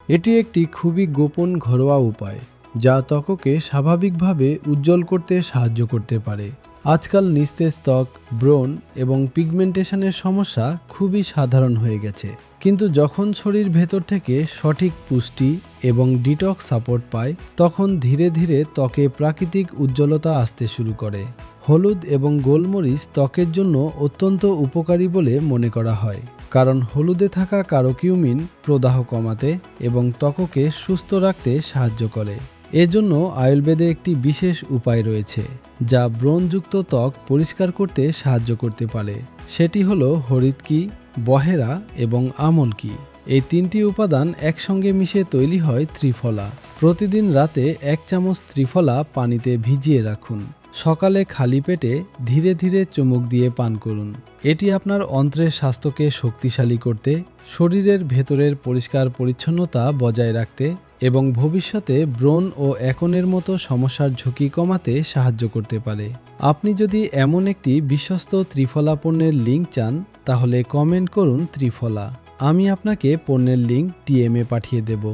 এটি একটি খুবই গোপন ঘরোয়া উপায় যা ত্বককে স্বাভাবিকভাবে উজ্জ্বল করতে সাহায্য করতে পারে। আজকাল নিস্তেজ ত্বক, ব্রণ এবং পিগমেন্টেশনের সমস্যা খুবই সাধারণ হয়ে গেছে, কিন্তু যখন শরীর ভেতর থেকে সঠিক পুষ্টি এবং ডিটক্স সাপোর্ট পায় তখন ধীরে ধীরে ত্বকে প্রাকৃতিক উজ্জ্বলতা আসতে শুরু করে। হলুদ এবং গোলমরিচ ত্বকের জন্য অত্যন্ত উপকারী বলে মনে করা হয়, কারণ হলুদে থাকা কারকিউমিন প্রদাহ কমাতে এবং ত্বককে সুস্থ রাখতে সাহায্য করে। এজন্য আয়ুর্বেদে একটি বিশেষ উপায় রয়েছে যা ব্রণযুক্ত ত্বক পরিষ্কার করতে সাহায্য করতে পারে। সেটি হলো হরিতকি, বহেরা এবং আমলকি। এই তিনটি উপাদান একসঙ্গে মিশে তৈরি হয় ত্রিফলা। প্রতিদিন রাতে 1 চামচ ত্রিফলা পানিতে ভিজিয়ে রাখুন। সকালে খালি পেটে ধীরে ধীরে চুমুক দিয়ে পান করুন। এটি আপনার অন্ত্রের স্বাস্থ্যকে শক্তিশালী করতে, শরীরের ভেতরের পরিষ্কার পরিচ্ছন্নতা বজায় রাখতে এবং ভবিষ্যতে ব্রণ ও একনের মতো সমস্যার ঝুঁকি কমাতে সাহায্য করতে পারে। আপনি যদি এমন একটি বিশ্বস্ত ত্রিফলা পণ্যের লিঙ্ক চান তাহলে কমেন্ট করুন ত্রিফলা। আমি আপনাকে পণ্যের লিঙ্ক ডিএমে পাঠিয়ে দেব।